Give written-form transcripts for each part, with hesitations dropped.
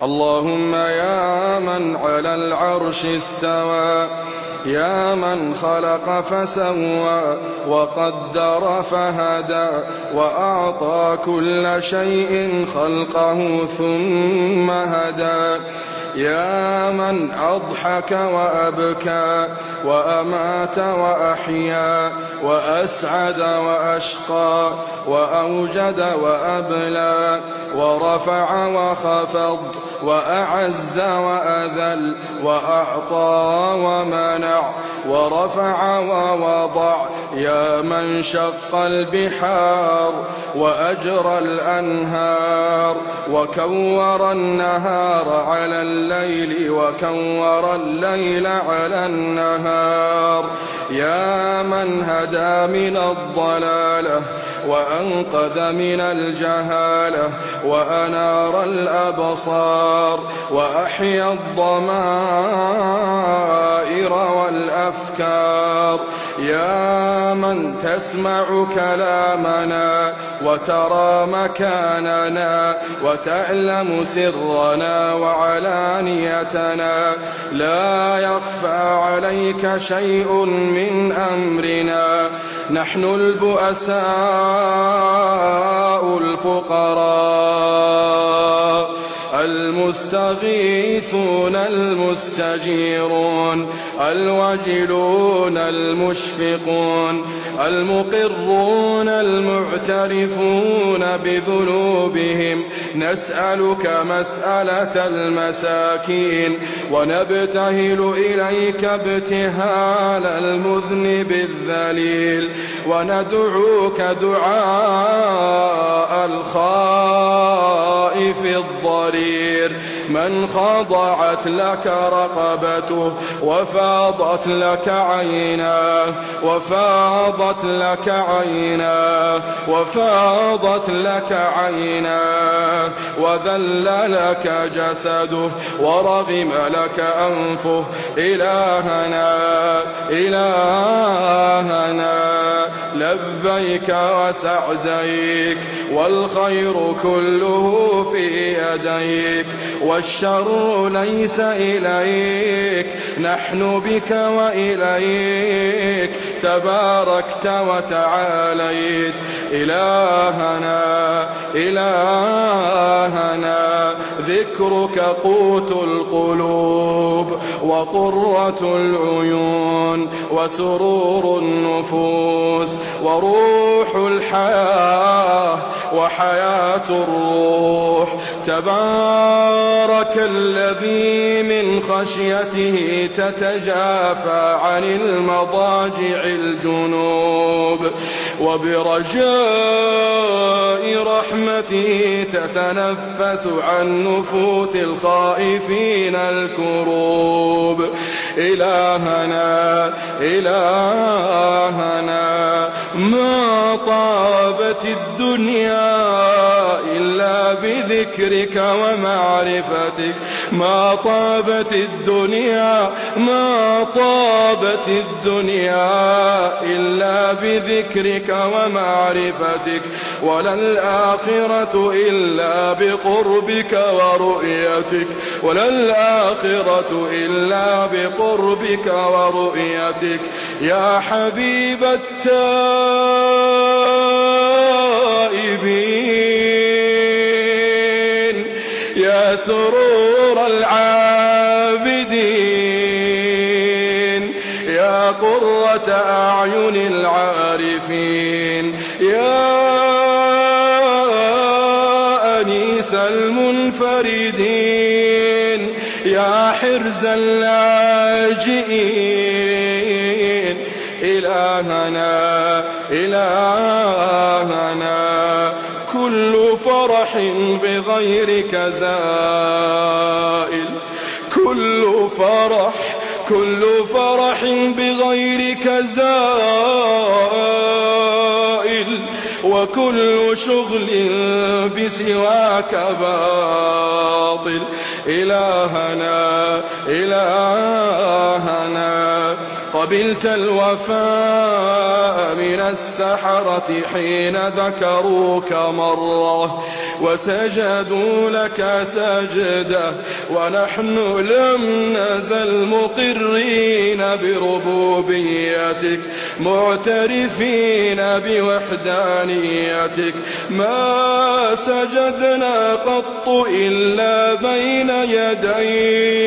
اللهم يا من على العرش استوى، يا من خلق فسوى وقدر فهدى، وأعطى كل شيء خلقه ثم هدى، يا من أضحك وأبكى وأمات وأحيا وأسعد وأشقى وأوجد وأبلى ورفع وخفض وأعز وأذل وأعطى ومنع ورفع ووضع، يا من شق البحار وأجرى الأنهار وكور النهار على الليل وكور الليل على النهار، يا من هدى من الضلالة وأنقذ من الجهالة وأنار الأبصار وأحيا الضمائر والأفكار، يا من تسمع كلامنا وترى مكاننا وتعلم سرنا وعلانيتنا، لا يخفى عليك شيء من أمرنا، نحن البؤساء الفقراء المستغيثون المستجيرون الوجلون المشفقون المقرون المعترفون بذنوبهم، نسألك مسألة المساكين ونبتهل إليك ابتهال المذنب الذليل، وندعوك دعاء الخائف الضرير من خضعت لك رقبته وفاضت لك عيناه وفاضت لك عيناه وفاضت لك عيناه وذل لك جسده ورغم لك أنفه، إلهنا إلهنا لبيك وسعديك، والخير كله في يديك والشر ليس إليك، نحن بك وإليك تباركت وتعاليت، إلهنا إلهنا ذكرك قوت القلوب وقرة العيون وسرور النفوس وروح الحياة وحياة الروح، تبارك الذي من خشيته تتجافى عن المضاجع الجنوب، وبرجاء رحمته تتنفس عن نفوس الخائفين الكروب، إلهنا إلهنا ما طابت الدنيا إلا بذكرك ومعرفتك، ما طابت الدنيا ما طابت الدنيا إلا بذكرك ومعرفتك، ولا الآخرة إلا بقربك ورؤيتك، ولا الآخرة إلا بقربك ورؤيتك، يا حبيب التائبين، يا سرور العابدين، يا قرة أعين العارفين، يا أنيس المنفردين، يا حرز اللاجئين، إلهنا إلهنا كل فرح بغيرك زائل، كل فرح بغيرك زائل، وكل شغل بسواك باطل، إلهنا إلهنا قبلت الوفاء من السحرة حين ذكروك مرة وسجدوا لك سجدة، ونحن لم نزل مقرين بربوبيتك معترفين بوحدانيتك، ما سجدنا قط إلا بين يديك،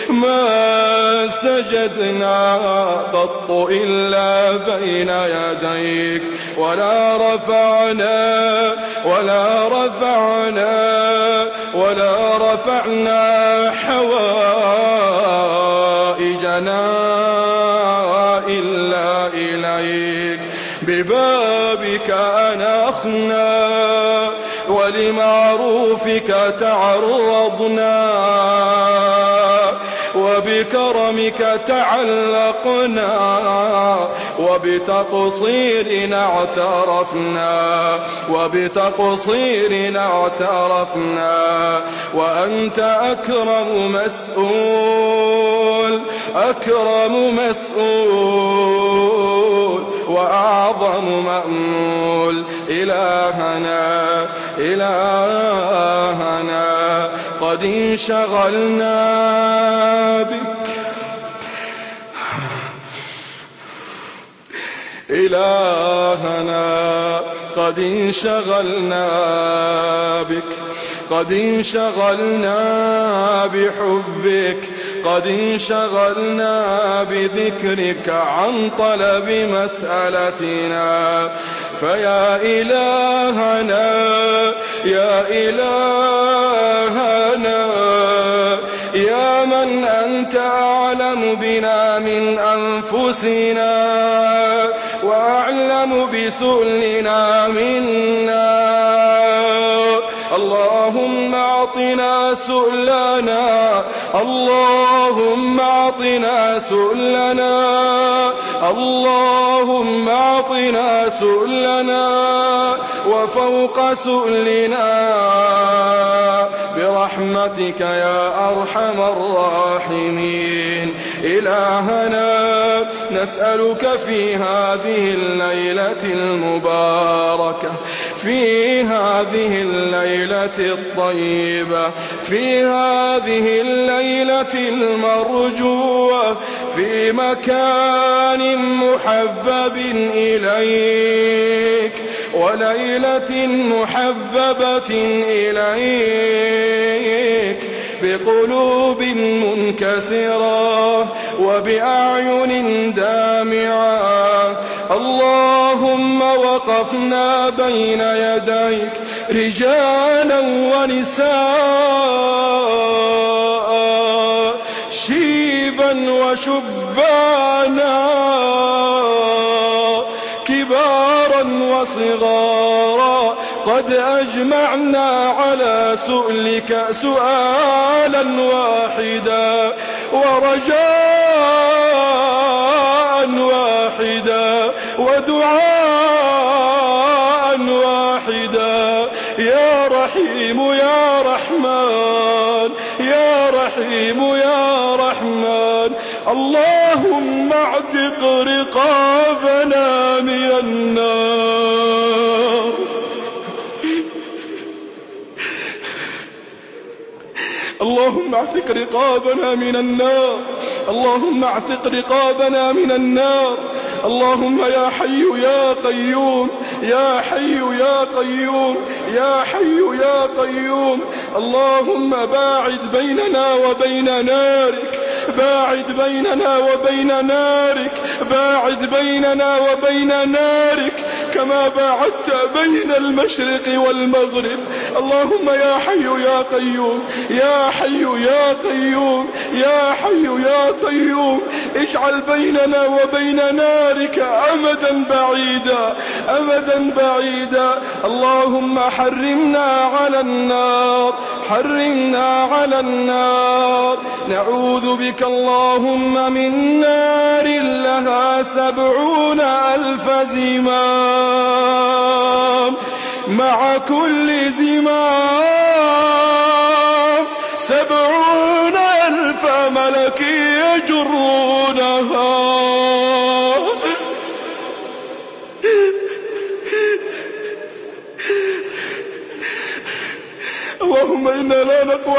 ما سجدنا قط إلا بين يديك، ولا رفعنا حوائجنا إلا إليك، ببابك أنخنا ولمعروفك تعرضنا، وبكرمك تعلقنا، وبتقصيرنا اعترفنا، وأنت أكرم مسؤول وأعظم مأمول. إلهنا قد انشغلنا بك، إلهنا قد انشغلنا بك، قد انشغلنا بحبك، قد انشغلنا بذكرك عن طلب مسألتنا، فيا إلهنا يا إلهنا يا من أنت أعلم بنا من أنفسنا وأعلم بسؤلنا منا، اللهم أعطنا سؤلنا، اللهم أعطنا سؤلنا، اللهم أعطنا سؤلنا وفوق سؤلنا برحمتك يا أرحم الراحمين. إلهنا نسألك في هذه الليلة المباركة، في هذه الليلة الطيبة، في هذه الليلة المرجوة، في مكان محبب إليك وليلة محببة إليك، بقلوب منكسرة وبأعين دامعة، اللهم وقفنا بين يديك رجالا ونساء، شيبا وشبانا، كبارا وصغارا، قد أجمعنا على سؤلك سؤالا واحدا ورجاء واحدا ودعاء واحدا، يا رحيم يا رحمن، يا رحيم يا رحمن، اللهم اعتق رقابنا من النار، اللهم اعتق رقابنا من النار، اللهم اعتق رقابنا من النار، اللهم يا حي يا قيوم، يا حي يا قيوم، يا حي يا قيوم، اللهم باعد بيننا وبين نارك، باعد بيننا وبين نارك، باعد بيننا وبين نارك كما باعدت بين المشرق والمغرب، اللهم يا حي يا قيوم، يا حي يا قيوم، يا حي يا قيوم، اجعل بيننا وبين نارك أمدا بعيدا، أمدا بعيدا، اللهم حرمنا على النار، حرمنا على النار، نعوذ بك اللهم من نار لها 70,000 زمام، مع كل زمام 70,000 ملك يجرونها إنا لا نقوى